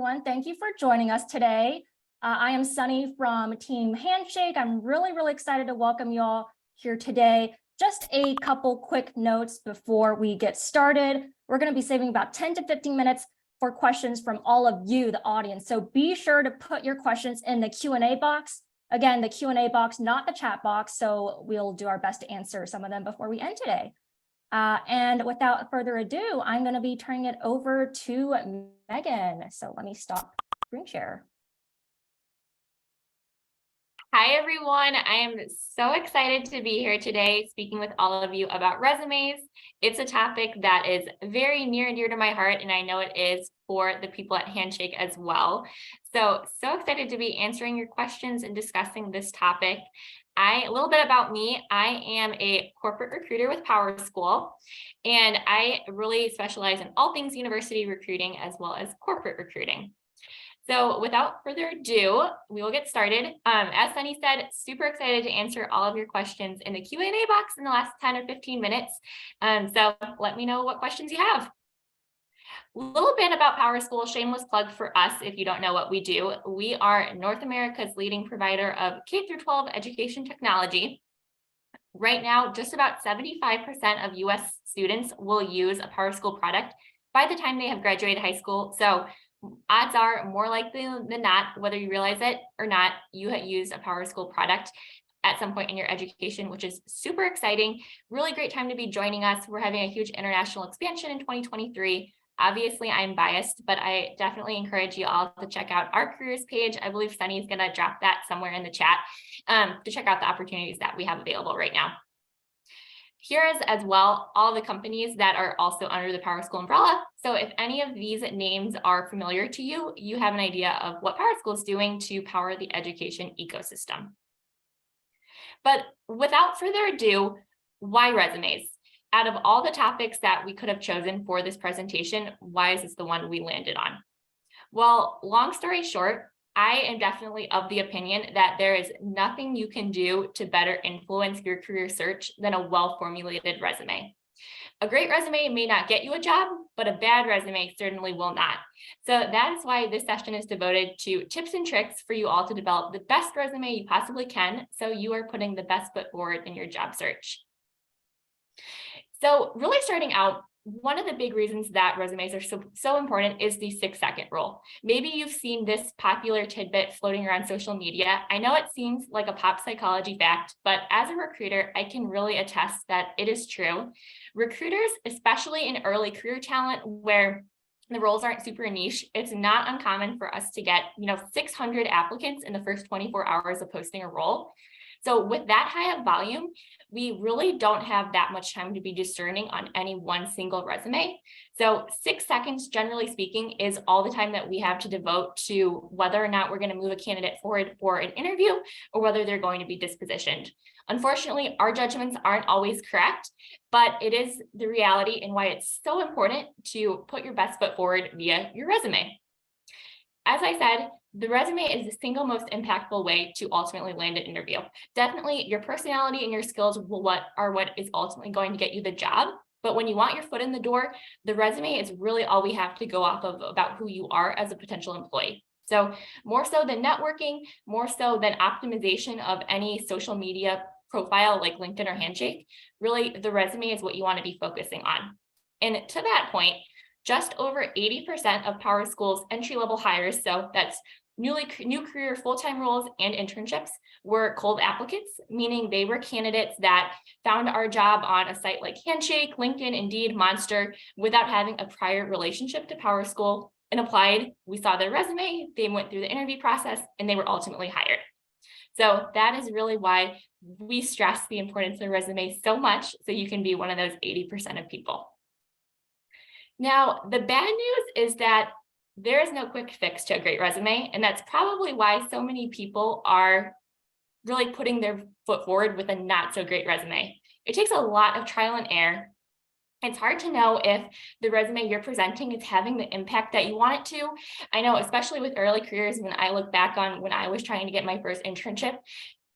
Everyone, thank you for joining us today. I am Sunny from Team Handshake. I'm really excited to welcome you all here today. Just a couple quick notes before we get started. We're going to be saving about 10 to 15 minutes for questions from all of you, the audience. So be sure to put your questions in the Q&A box. Again, the Q&A box, not the chat box. So we'll do our best to answer some of them before we end today. And without further ado, I'm going to be turning it over to Megan. So let me stop screen share. Hi, everyone. I am so excited to be here today speaking with all of you about resumes. It's a topic that is very near and dear to my heart, and I know it is for the people at Handshake as well. So excited to be answering your questions and discussing this topic. A little bit about me. I am a corporate recruiter with PowerSchool, and I really specialize in all things university recruiting as well as corporate recruiting. So without further ado, we will get started. As Sunny said, super excited to answer all of your questions in the Q&A box in the last 10 or 15 minutes. So let me know what questions you have. A little bit about PowerSchool, shameless plug for us if you don't know what we do. We are North America's leading provider of K-12 education technology. Right now, just about 75% of US students will use a PowerSchool product by the time they have graduated high school. So odds are, more likely than not, whether you realize it or not, you have used a PowerSchool product at some point in your education, which is super exciting. Really great time to be joining us. We're having a huge international expansion in 2023. Obviously, I'm biased, but I definitely encourage you all to check out our careers page. I believe Sunny is going to drop that somewhere in the chat to check out the opportunities that we have available right now. Here is as well all the companies that are also under the PowerSchool umbrella. So if any of these names are familiar to you, you have an idea of what PowerSchool is doing to power the education ecosystem. But without further ado, why resumes? Out of all the topics that we could have chosen for this presentation, why is this the one we landed on? Well, long story short, I am definitely of the opinion that there is nothing you can do to better influence your career search than a well-formulated resume. A great resume may not get you a job, but a bad resume certainly will not. So that is why this session is devoted to tips and tricks for you all to develop the best resume you possibly can, so you are putting the best foot forward in your job search. So really starting out, one of the big reasons that resumes are so important is the 6-second rule. Maybe you've seen this popular tidbit floating around social media. I know it seems like a pop psychology fact, but as a recruiter, I can really attest that it is true. Recruiters, especially in early career talent where the roles aren't super niche, it's not uncommon for us to get 600 applicants in the first 24 hours of posting a role. So with that high of volume, we really don't have that much time to be discerning on any one single resume. So 6 seconds, generally speaking, is all the time that we have to devote to whether or not we're going to move a candidate forward for an interview or whether they're going to be dispositioned. Unfortunately, our judgments aren't always correct, but it is the reality and why it's so important to put your best foot forward via your resume. As I said, the resume is the single most impactful way to ultimately land an interview. Definitely your personality and your skills are what is ultimately going to get you the job. But when you want your foot in the door, the resume is really all we have to go off of about who you are as a potential employee. So more so than networking, more so than optimization of any social media profile like LinkedIn or Handshake, really the resume is what you want to be focusing on. And to that point, just over 80% of PowerSchool's entry-level hires, so that's new career full-time roles and internships, were cold applicants, meaning they were candidates that found our job on a site like Handshake, LinkedIn, Indeed, Monster, without having a prior relationship to PowerSchool and applied. We saw their resume, they went through the interview process, and they were ultimately hired. So that is really why we stress the importance of the resume so much, so you can be one of those 80% of people. Now, the bad news is that there is no quick fix to a great resume, and that's probably why so many people are really putting their foot forward with a not so great resume. It takes a lot of trial and error. It's hard to know if the resume you're presenting is having the impact that you want it to. I know, especially with early careers, when I look back on when I was trying to get my first internship,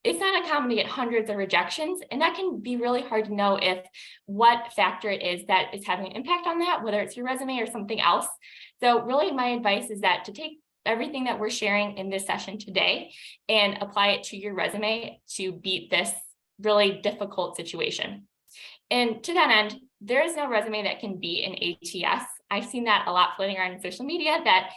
it's not uncommon to get hundreds of rejections, and that can be really hard to know if what factor it is that is having an impact on that, whether it's your resume or something else. So really my advice is that to take everything that we're sharing in this session today and apply it to your resume to beat this really difficult situation. And to that end, there is no resume that can be an ATS. I've seen that a lot floating around in social media that,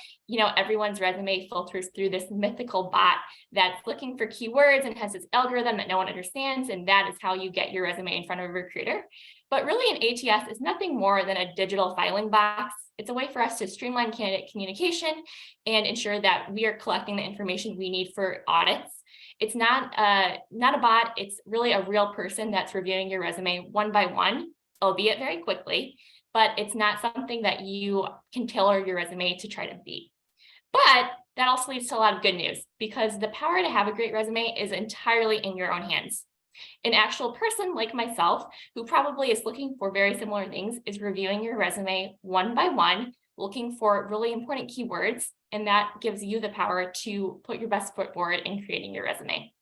everyone's resume filters through this mythical bot that's looking for keywords and has this algorithm that no one understands. And that is how you get your resume in front of a recruiter. But really an ATS is nothing more than a digital filing box. It's a way for us to streamline candidate communication and ensure that we are collecting the information we need for audits. It's not a bot, it's really a real person that's reviewing your resume one by one, albeit very quickly, but it's not something that you can tailor your resume to try to beat. But that also leads to a lot of good news because the power to have a great resume is entirely in your own hands. An actual person like myself, who probably is looking for very similar things, is reviewing your resume one by one, looking for really important keywords, and that gives you the power to put your best foot forward in creating your resume.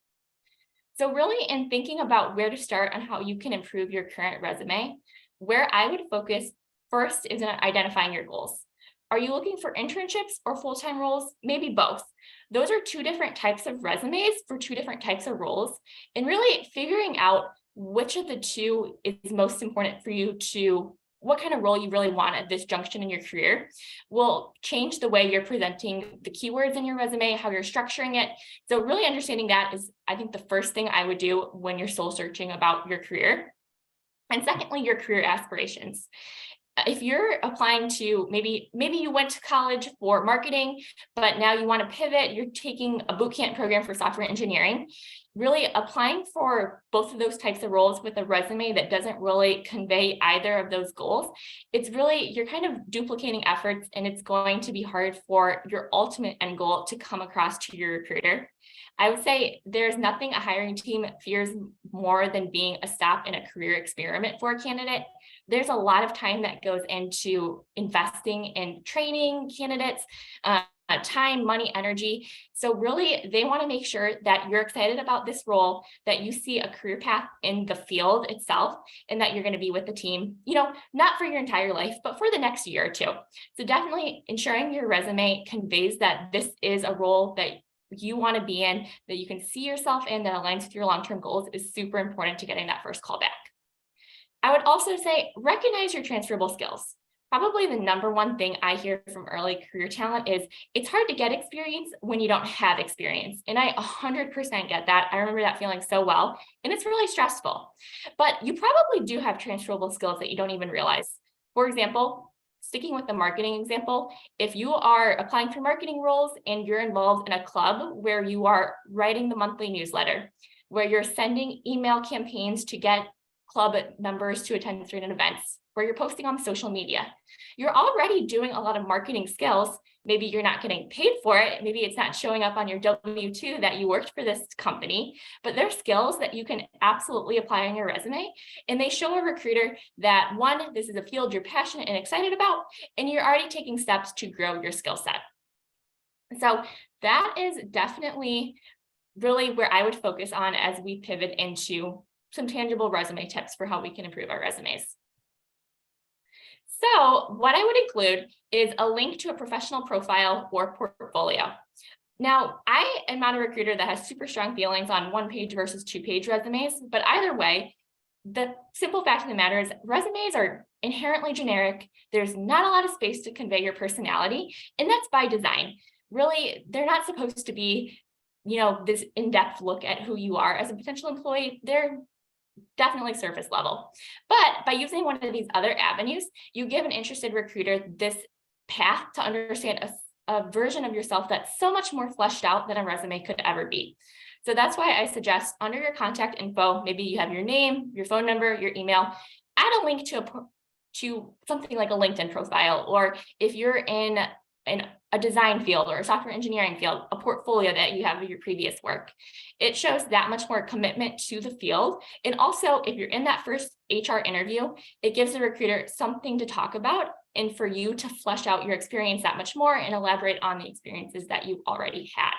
So really, in thinking about where to start on how you can improve your current resume, where I would focus first is in identifying your goals. Are you looking for internships or full-time roles? Maybe both. Those are two different types of resumes for two different types of roles, and really figuring out which of the two is most important for you to what kind of role you really want at this junction in your career will change the way you're presenting the keywords in your resume, how you're structuring it. So really understanding that is, I think, the first thing I would do when you're soul searching about your career. And secondly, your career aspirations. If you're applying to maybe you went to college for marketing, but now you want to pivot, you're taking a boot camp program for software engineering, really applying for both of those types of roles with a resume that doesn't really convey either of those goals, it's really, you're kind of duplicating efforts and it's going to be hard for your ultimate end goal to come across to your recruiter. I would say there's nothing a hiring team fears more than being a stop in a career experiment for a candidate. There's a lot of time that goes into investing in training candidates, time, money, energy. So really, they want to make sure that you're excited about this role, that you see a career path in the field itself, and that you're going to be with the team, not for your entire life, but for the next year or two. So definitely ensuring your resume conveys that this is a role that you want to be in, that you can see yourself in, that aligns with your long-term goals is super important to getting that first call back. I would also say recognize your transferable skills. Probably the number one thing I hear from early career talent is it's hard to get experience when you don't have experience. And I 100% get that. I remember that feeling so well, and it's really stressful. But you probably do have transferable skills that you don't even realize. For example, sticking with the marketing example, if you are applying for marketing roles and you're involved in a club where you are writing the monthly newsletter, where you're sending email campaigns to get club members to attend certain events, where you're posting on social media, you're already doing a lot of marketing skills. Maybe you're not getting paid for it. Maybe it's not showing up on your W-2 that you worked for this company, but they're skills that you can absolutely apply on your resume. And they show a recruiter that one, this is a field you're passionate and excited about, and you're already taking steps to grow your skill set. So that is definitely really where I would focus on as we pivot into some tangible resume tips for how we can improve our resumes. So what I would include is a link to a professional profile or portfolio. Now, I am not a recruiter that has super strong feelings on 1-page versus 2-page resumes, but either way, the simple fact of the matter is resumes are inherently generic. There's not a lot of space to convey your personality, and that's by design. Really, they're not supposed to be, this in-depth look at who you are as a potential employee. They're definitely surface level. But by using one of these other avenues, you give an interested recruiter this path to understand a version of yourself that's so much more fleshed out than a resume could ever be. So that's why I suggest under your contact info, maybe you have your name, your phone number, your email, add a link to something like a LinkedIn profile, or if you're in a design field or a software engineering field, a portfolio that you have of your previous work. It shows that much more commitment to the field. And also, if you're in that first HR interview, it gives the recruiter something to talk about and for you to flesh out your experience that much more and elaborate on the experiences that you already had.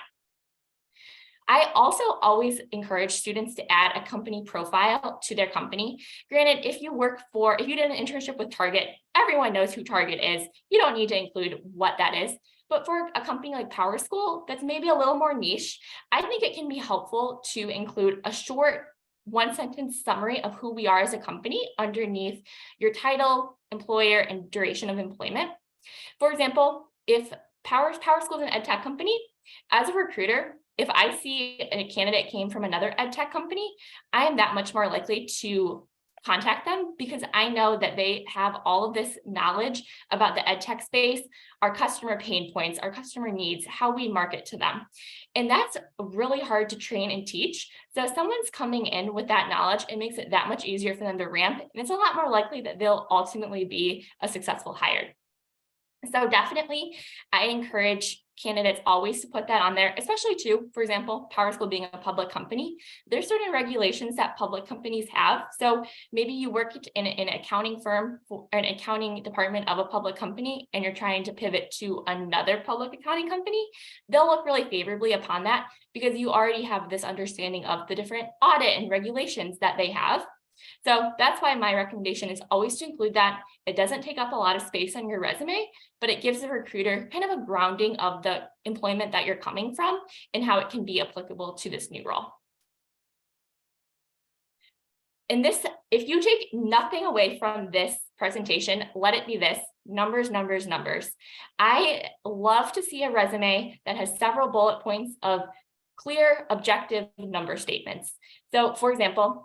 I also always encourage students to add a company profile to their company. Granted, if you did an internship with Target, everyone knows who Target is. You don't need to include what that is. But for a company like PowerSchool, that's maybe a little more niche, I think it can be helpful to include a short one-sentence summary of who we are as a company underneath your title, employer, and duration of employment. For example, if PowerSchool is an ed tech company, as a recruiter, if I see a candidate came from another ed tech company, I am that much more likely to contact them because I know that they have all of this knowledge about the ed tech space, our customer pain points, our customer needs, how we market to them. And that's really hard to train and teach. So if someone's coming in with that knowledge, it makes it that much easier for them to ramp. And it's a lot more likely that they'll ultimately be a successful hire. So definitely, I encourage candidates always to put that on there, especially too, for example, PowerSchool being a public company, there's certain regulations that public companies have. So maybe you work in an accounting firm or an accounting department of a public company, and you're trying to pivot to another public accounting company, they'll look really favorably upon that because you already have this understanding of the different audit and regulations that they have. So that's why my recommendation is always to include that. It doesn't take up a lot of space on your resume, but it gives the recruiter kind of a grounding of the employment that you're coming from and how it can be applicable to this new role. And this, if you take nothing away from this presentation, let it be this: numbers, numbers, numbers. I love to see a resume that has several bullet points of clear, objective number statements. So for example,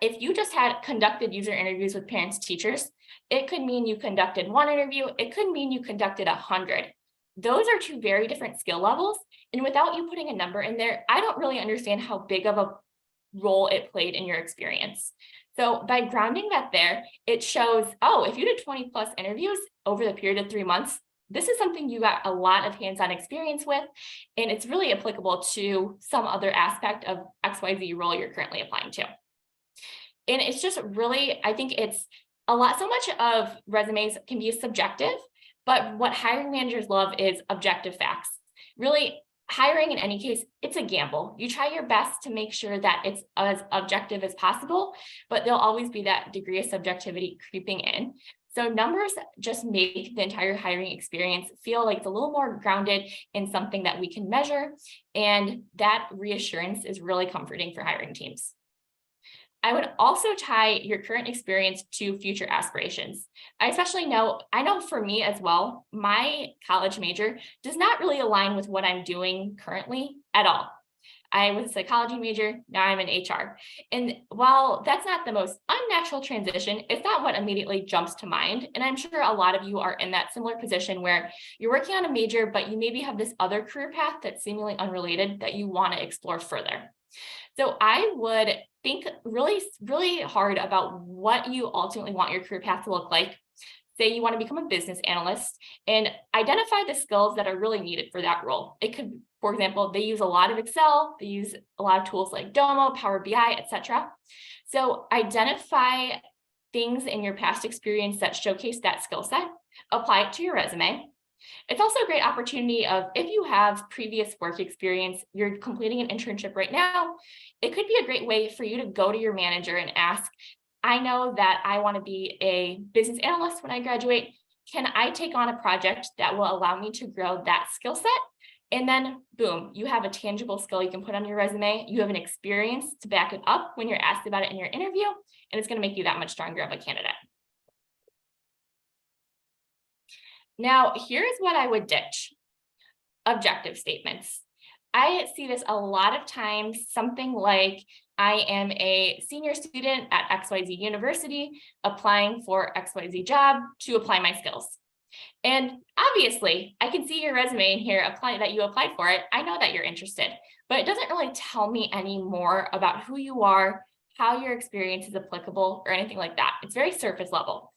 if you just had conducted user interviews with parents, teachers, it could mean you conducted one interview. It could mean you conducted 100. Those are two very different skill levels. And without you putting a number in there, I don't really understand how big of a role it played in your experience. So by grounding that there, it shows, oh, if you did 20 plus interviews over the period of 3 months, this is something you got a lot of hands-on experience with, and it's really applicable to some other aspect of XYZ role you're currently applying to. And it's just really, I think it's a lot, so much of resumes can be subjective, but what hiring managers love is objective facts. Really, hiring in any case, it's a gamble. You try your best to make sure that it's as objective as possible, but there'll always be that degree of subjectivity creeping in. So numbers just make the entire hiring experience feel like it's a little more grounded in something that we can measure. And that reassurance is really comforting for hiring teams. I would also tie your current experience to future aspirations. I know for me as well, my college major does not really align with what I'm doing currently at all. I was a psychology major, now I'm in HR. And while that's not the most unnatural transition, it's not what immediately jumps to mind. And I'm sure a lot of you are in that similar position where you're working on a major, but you maybe have this other career path that's seemingly unrelated that you want to explore further. So I would think really, really hard about what you ultimately want your career path to look like. Say you want to become a business analyst and identify the skills that are really needed for that role. It could, for example, they use a lot of Excel, they use a lot of tools like Domo, Power BI, etc. So identify things in your past experience that showcase that skill set, apply it to your resume. It's also a great opportunity of, if you have previous work experience, you're completing an internship right now, it could be a great way for you to go to your manager and ask, I know that I want to be a business analyst when I graduate. Can I take on a project that will allow me to grow that skill set? And then boom, you have a tangible skill you can put on your resume. You have an experience to back it up when you're asked about it in your interview, and it's going to make you that much stronger of a candidate. Now, here's what I would ditch: objective statements. I see this a lot of times, something like, I am a senior student at XYZ University applying for XYZ job to apply my skills. And obviously, I can see your resume in here that you applied for it. I know that you're interested, but it doesn't really tell me any more about who you are, how your experience is applicable, or anything like that. It's very surface level.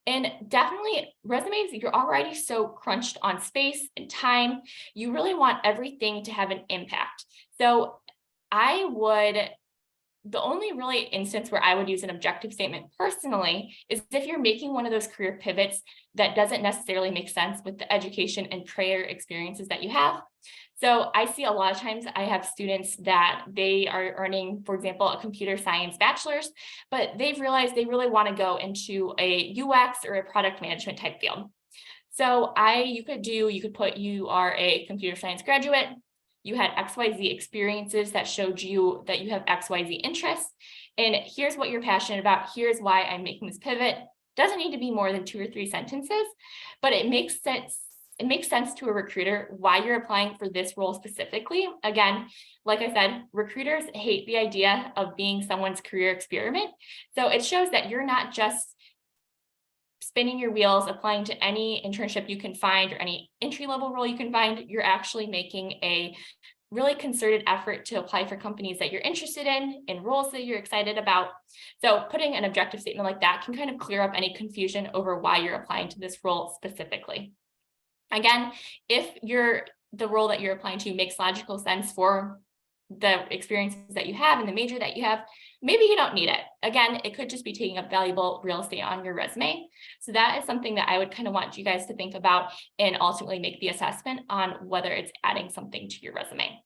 And definitely resumes, you're already so crunched on space and time. You really want everything to have an impact. So I would the only really instance where I would use an objective statement personally is if you're making one of those career pivots that doesn't necessarily make sense with the education and prior experiences that you have. So I see a lot of times I have students that they are earning, for example, a computer science bachelor's, but they've realized they really want to go into a UX or a product management type field. So you could put you are a computer science graduate, you had XYZ experiences that showed you that you have XYZ interests, and here's what you're passionate about, here's why I'm making this pivot. Doesn't need to be more than 2 or 3 sentences, but it makes sense. It makes sense to a recruiter why you're applying for this role specifically. Again, like I said, recruiters hate the idea of being someone's career experiment. So it shows that you're not just spinning your wheels, applying to any internship you can find or any entry-level role you can find. You're actually making a really concerted effort to apply for companies that you're interested in roles that you're excited about. So putting an objective statement like that can kind of clear up any confusion over why you're applying to this role specifically. Again, if the role that you're applying to makes logical sense for the experiences that you have and the major that you have, maybe you don't need it. Again, it could just be taking up valuable real estate on your resume. So that is something that I would kind of want you guys to think about and ultimately make the assessment on whether it's adding something to your resume.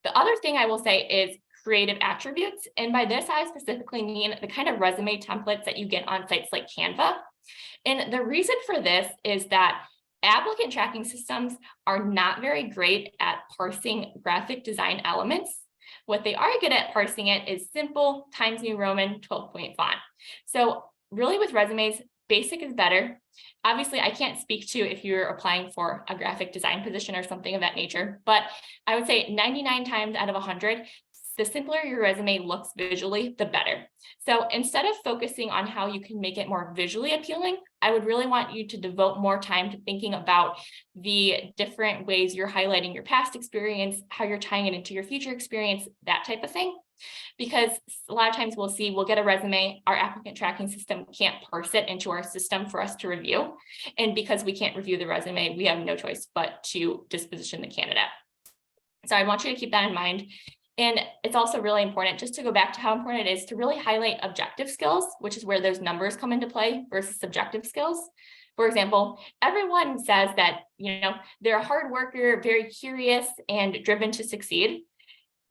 The other thing I will say is creative attributes. And by this, I specifically mean the kind of resume templates that you get on sites like Canva. And the reason for this is that applicant tracking systems are not very great at parsing graphic design elements. What they are good at parsing it is simple Times New Roman 12-point font. So really with resumes, basic is better. Obviously, I can't speak to if you're applying for a graphic design position or something of that nature, but I would say 99 times out of 100, the simpler your resume looks visually, the better. So instead of focusing on how you can make it more visually appealing, I would really want you to devote more time to thinking about the different ways you're highlighting your past experience, how you're tying it into your future experience, that type of thing. Because a lot of times we'll get a resume, our applicant tracking system can't parse it into our system for us to review. And because we can't review the resume, we have no choice but to disposition the candidate. So I want you to keep that in mind. And it's also really important, just to go back to how important it is to really highlight objective skills, which is where those numbers come into play versus subjective skills. For example, everyone says that, they're a hard worker, very curious and driven to succeed.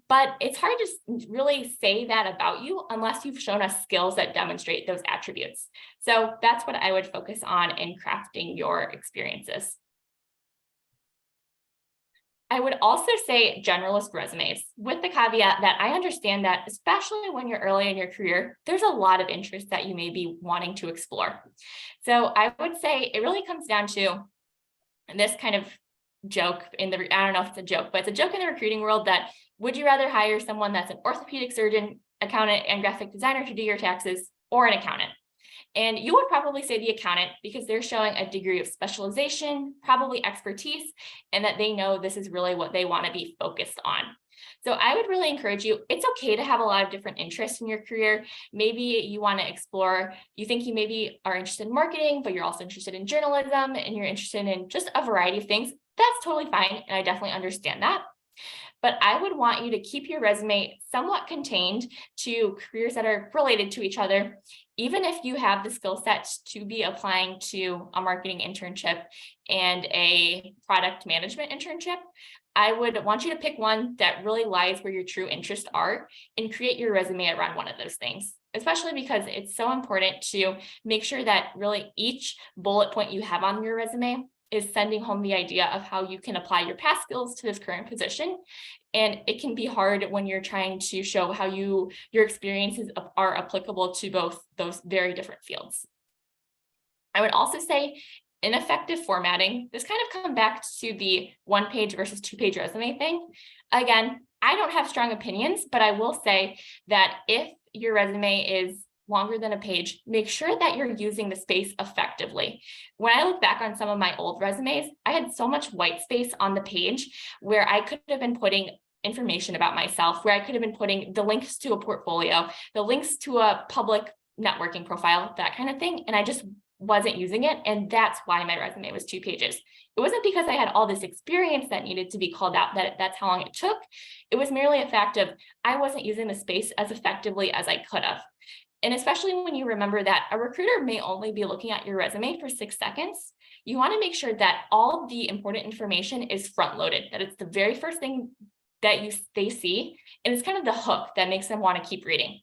But it's hard to really say that about you unless you've shown us skills that demonstrate those attributes. So that's what I would focus on in crafting your experiences. I would also say generalist resumes, with the caveat that I understand that, especially when you're early in your career, there's a lot of interest that you may be wanting to explore. So I would say it really comes down to this kind of joke I don't know if it's a joke, but it's a joke in the recruiting world that would you rather hire someone that's an orthopedic surgeon, accountant, and graphic designer to do your taxes, or an accountant? And you would probably say the accountant because they're showing a degree of specialization, probably expertise, and that they know this is really what they want to be focused on. So I would really encourage you, it's okay to have a lot of different interests in your career. Maybe you want to explore, you think you maybe are interested in marketing, but you're also interested in journalism and you're interested in just a variety of things. That's totally fine. And I definitely understand that. But I would want you to keep your resume somewhat contained to careers that are related to each other. Even if you have the skill sets to be applying to a marketing internship and a product management internship, I would want you to pick one that really lies where your true interests are and create your resume around one of those things, especially because it's so important to make sure that really each bullet point you have on your resume is sending home the idea of how you can apply your past skills to this current position. And it can be hard when you're trying to show how your experiences are applicable to both those very different fields. I would also say ineffective formatting. This kind of comes back to the 1-page versus 2-page resume thing. Again, I don't have strong opinions, but I will say that if your resume is longer than a page, make sure that you're using the space effectively. When I look back on some of my old resumes, I had so much white space on the page where I could have been putting information about myself, where I could have been putting the links to a portfolio, the links to a public networking profile, that kind of thing. And I just wasn't using it. And that's why my resume was 2 pages. It wasn't because I had all this experience that needed to be called out that that's how long it took. It was merely a fact of I wasn't using the space as effectively as I could have. And especially when you remember that a recruiter may only be looking at your resume for 6 seconds, you want to make sure that all the important information is front loaded, that it's the very first thing that they see, and it's kind of the hook that makes them want to keep reading.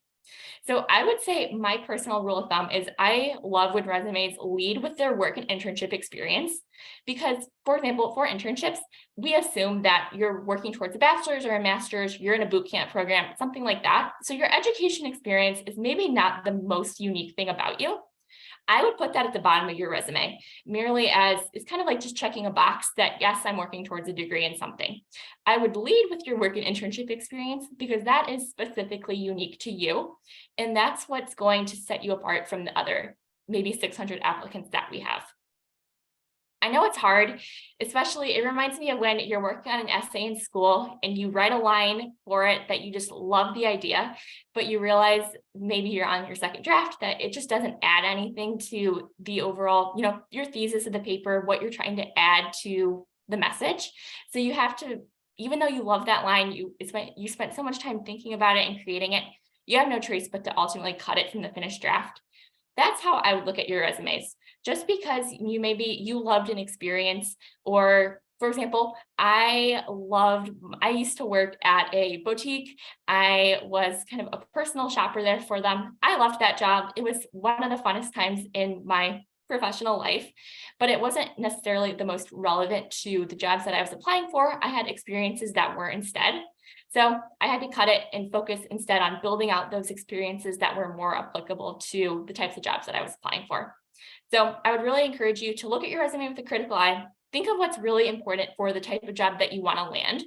So I would say my personal rule of thumb is I love when resumes lead with their work and internship experience, because, for example, for internships, we assume that you're working towards a bachelor's or a master's, you're in a boot camp program, something like that. So your education experience is maybe not the most unique thing about you. I would put that at the bottom of your resume, merely as it's kind of like just checking a box that, yes, I'm working towards a degree in something. I would lead with your work and internship experience because that is specifically unique to you. And that's what's going to set you apart from the other maybe 600 applicants that we have. I know it's hard, especially it reminds me of when you're working on an essay in school and you write a line for it that you just love the idea, but you realize maybe you're on your second draft that it just doesn't add anything to the overall, your thesis of the paper, what you're trying to add to the message. So you have to, even though you love that line, you spent so much time thinking about it and creating it, you have no choice but to ultimately cut it from the finished draft. That's how I would look at your resumes. Just because you loved an experience, or for example, I used to work at a boutique. I was kind of a personal shopper there for them. I loved that job. It was one of the funnest times in my professional life, but it wasn't necessarily the most relevant to the jobs that I was applying for. I had experiences that were instead. So I had to cut it and focus instead on building out those experiences that were more applicable to the types of jobs that I was applying for. So I would really encourage you to look at your resume with a critical eye. Think of what's really important for the type of job that you want to land.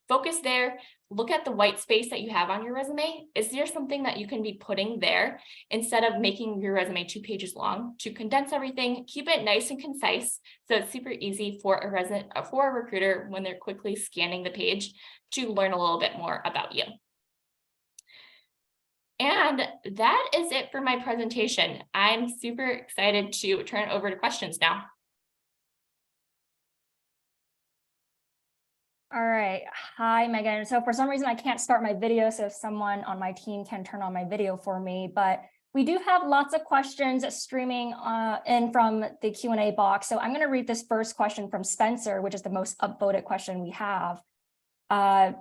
Focus there. Look at the white space that you have on your resume. Is there something that you can be putting there instead of making your resume 2 pages long? To condense everything, keep it nice and concise so it's super easy for a recruiter when they're quickly scanning the page to learn a little bit more about you. And that is it for my presentation. I'm super excited to turn it over to questions now. All right. Hi, Megan. So for some reason, I can't start my video. So if someone on my team can turn on my video for me, but we do have lots of questions streaming in from the Q&A box. So I'm going to read this first question from Spencer, which is the most upvoted question we have. How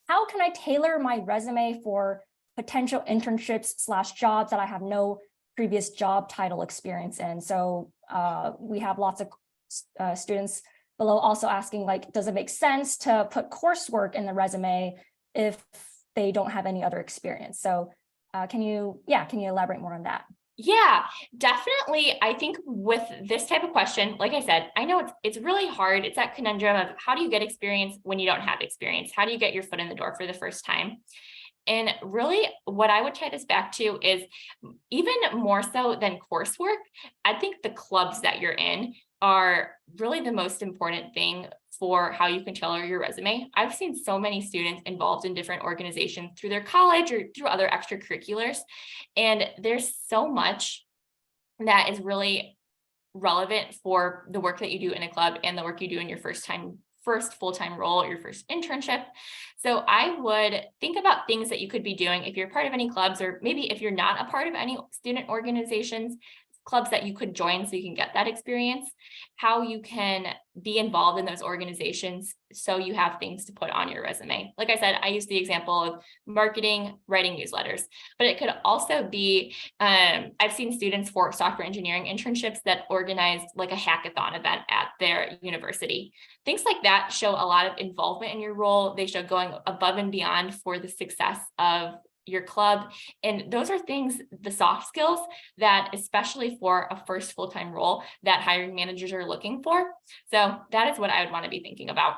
can I tailor my resume for potential internships/jobs that I have no previous job title experience in? So we have lots of students below also asking, like, does it make sense to put coursework in the resume if they don't have any other experience? So can you elaborate more on that? Yeah, definitely. I think with this type of question, like I said, I know it's really hard. It's that conundrum of how do you get experience when you don't have experience? How do you get your foot in the door for the first time? And really what I would tie this back to is even more so than coursework, I think the clubs that you're in are really the most important thing for how you can tailor your resume. I've seen so many students involved in different organizations through their college or through other extracurriculars. And there's so much that is really relevant for the work that you do in a club and the work you do in your first full-time role or your first internship. So I would think about things that you could be doing if you're part of any clubs, or maybe if you're not a part of any student organizations, clubs that you could join so you can get that experience, how you can be involved in those organizations so you have things to put on your resume. Like I said, I use the example of marketing, writing newsletters, but it could also be, I've seen students for software engineering internships that organized like a hackathon event at their university. Things like that show a lot of involvement in your role. They show going above and beyond for the success of your club. And those are things, the soft skills that, especially for a first full-time role, that hiring managers are looking for. So that is what I would want to be thinking about.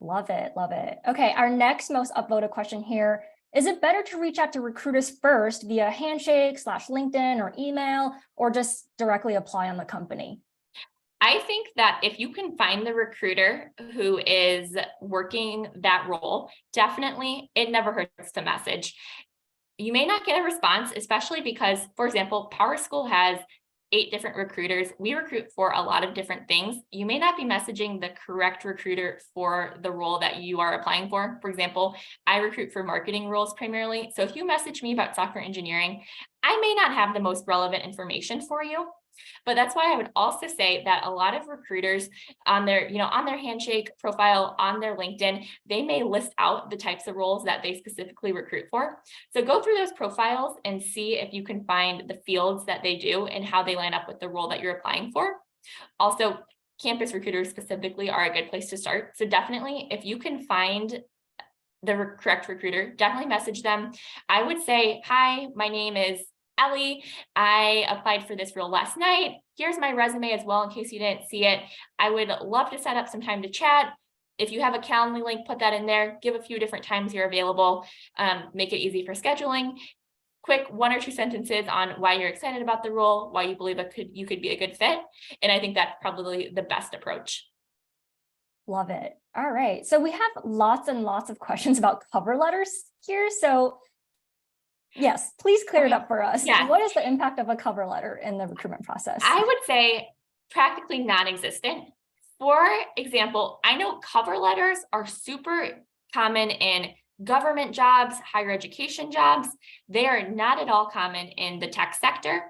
Love it. Love it. Okay. Our next most upvoted question here. Is it better to reach out to recruiters first via Handshake/LinkedIn or email, or just directly apply on the company? I think that if you can find the recruiter who is working that role, definitely it never hurts to message. You may not get a response, especially because, for example, PowerSchool has 8 different recruiters. We recruit for a lot of different things. You may not be messaging the correct recruiter for the role that you are applying for. For example, I recruit for marketing roles primarily. So if you message me about software engineering, I may not have the most relevant information for you. But that's why I would also say that a lot of recruiters on their, on their Handshake profile, on their LinkedIn, they may list out the types of roles that they specifically recruit for. So go through those profiles and see if you can find the fields that they do and how they line up with the role that you're applying for. Also, campus recruiters specifically are a good place to start. So definitely, if you can find the correct recruiter, definitely message them. I would say, hi, my name is Ellie. I applied for this role last night. Here's my resume as well in case you didn't see it. I would love to set up some time to chat. If you have a Calendly link, put that in there. Give a few different times you're available. Make it easy for scheduling. Quick 1 or 2 sentences on why you're excited about the role, why you believe you could be a good fit. And I think that's probably the best approach. Love it. All right. So we have lots and lots of questions about cover letters here. So yes, please clear it up for us. Yeah. What is the impact of a cover letter in the recruitment process? I would say practically non-existent. For example, I know cover letters are super common in government jobs, higher education jobs. They are not at all common in the tech sector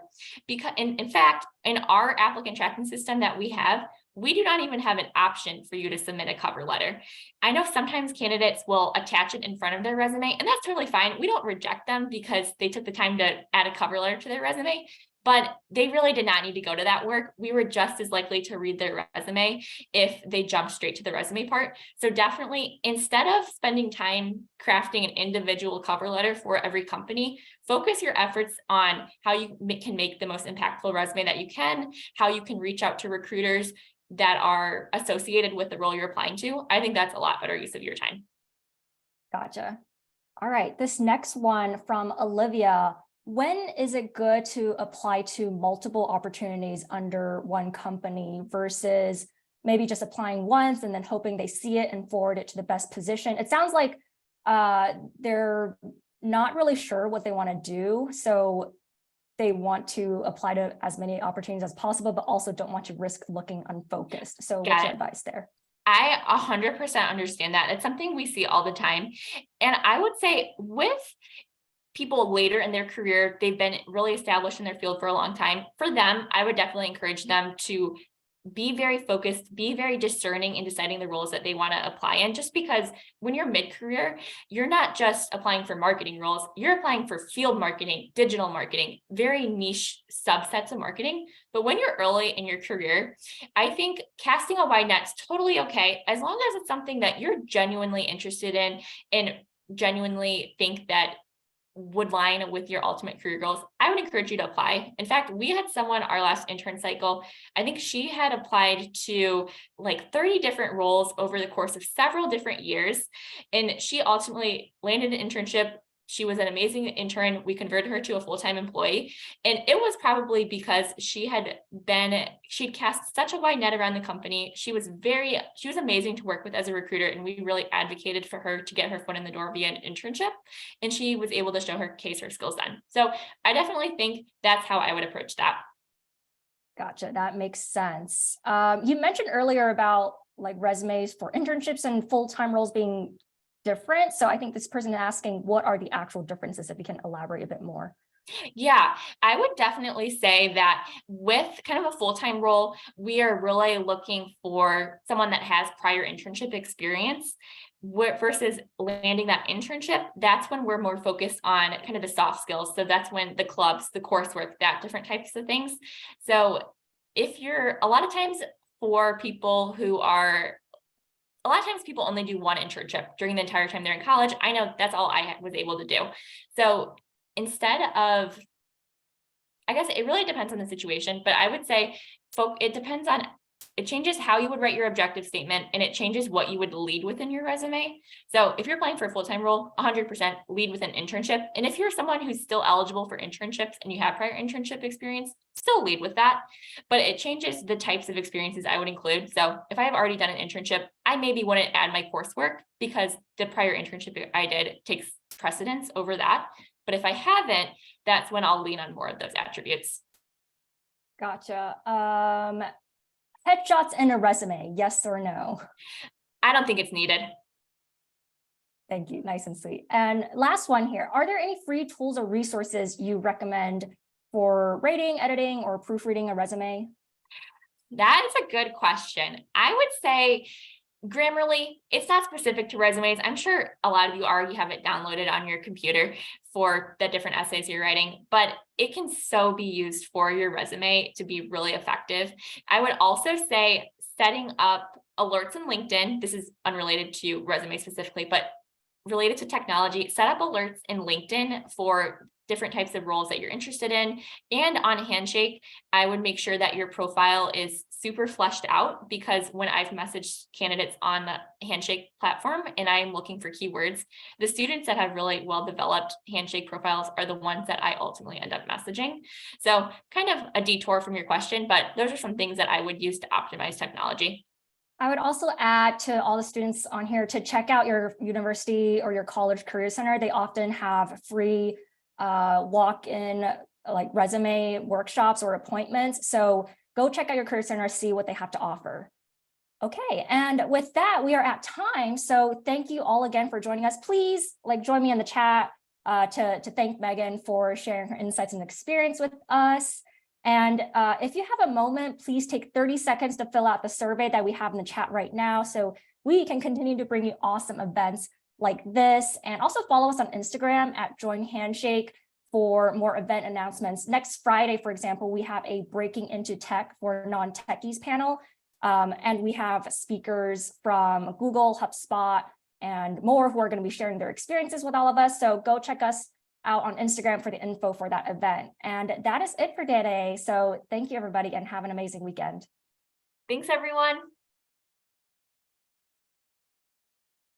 because in fact, in our applicant tracking system that we have, we do not even have an option for you to submit a cover letter. I know sometimes candidates will attach it in front of their resume, and that's totally fine. We don't reject them because they took the time to add a cover letter to their resume, but they really did not need to go to that work. We were just as likely to read their resume if they jumped straight to the resume part. So definitely, instead of spending time crafting an individual cover letter for every company, focus your efforts on how you can make the most impactful resume that you can, how you can reach out to recruiters that are associated with the role you're applying to. I think that's a lot better use of your time. Gotcha. All right, this next one from Olivia. When is it good to apply to multiple opportunities under one company versus maybe just applying once and then hoping they see it and forward it to the best position? It sounds like they're not really sure what they want to do. So they want to apply to as many opportunities as possible, but also don't want to risk looking unfocused. So what's your advice there? I 100% understand that. It's something we see all the time. And I would say with people later in their career, they've been really established in their field for a long time. For them, I would definitely encourage them to be very focused, be very discerning in deciding the roles that they want to apply in, just because when you're mid-career, you're not just applying for marketing roles, you're applying for field marketing, digital marketing, very niche subsets of marketing. But when you're early in your career, I think casting a wide net's totally okay, as long as it's something that you're genuinely interested in and genuinely think that would line with your ultimate career goals. I would encourage you to apply. In fact, we had someone our last intern cycle, I think she had applied to like 30 different roles over the course of several different years. And she ultimately landed an internship. She was an amazing intern. We converted her to a full-time employee. And it was probably because she'd cast such a wide net around the company. She was amazing to work with as a recruiter. And we really advocated for her to get her foot in the door via an internship. And she was able to show her skills then. So I definitely think that's how I would approach that. Gotcha. That makes sense. You mentioned earlier about like resumes for internships and full-time roles being different. So I think this person is asking, what are the actual differences, if you can elaborate a bit more? Yeah, I would definitely say that with kind of a full-time role, we are really looking for someone that has prior internship experience versus landing that internship. That's when we're more focused on kind of the soft skills. So that's when the clubs, the coursework, that different types of things. So a lot of times people only do one internship during the entire time they're in college. I know that's all I was able to do. So instead of, I guess it really depends on the situation, but I would say it changes how you would write your objective statement, and it changes what you would lead with in your resume. So if you're applying for a full-time role, 100% lead with an internship. And if you're someone who's still eligible for internships and you have prior internship experience, still lead with that. But it changes the types of experiences I would include. So if I have already done an internship, I maybe wouldn't add my coursework because the prior internship I did takes precedence over that. But if I haven't, that's when I'll lean on more of those attributes. Gotcha. Headshots in a resume, yes or no? I don't think it's needed. Thank you. Nice and sweet. And last one here. Are there any free tools or resources you recommend for rating, editing, or proofreading a resume? That is a good question. I would say Grammarly, it's not specific to resumes. I'm sure a lot of you already have it downloaded on your computer for the different essays you're writing, but it can so be used for your resume to be really effective. I would also say setting up alerts in LinkedIn. This is unrelated to resume specifically, but related to technology, set up alerts in LinkedIn for different types of roles that you're interested in. And on Handshake, I would make sure that your profile is super fleshed out, because when I've messaged candidates on the Handshake platform and I'm looking for keywords, the students that have really well-developed Handshake profiles are the ones that I ultimately end up messaging. So kind of a detour from your question, but those are some things that I would use to optimize technology. I would also add to all the students on here to check out your university or your college career center. They often have free walk-in like resume workshops or appointments. So go check out your career center, see what they have to offer. Okay, and with that, we are at time. So thank you all again for joining us. Please join me in the chat to thank Megan for sharing her insights and experience with us. And if you have a moment, please take 30 seconds to fill out the survey that we have in the chat right now, so we can continue to bring you awesome events like this. And also follow us on Instagram at Join Handshake for more event announcements. Next Friday, for example, we have a Breaking into Tech for Non-Techies panel. And we have speakers from Google, HubSpot, and more who are going to be sharing their experiences with all of us. So go check us out on Instagram for the info for that event. And that is it for today. So thank you, everybody, and have an amazing weekend. Thanks, everyone.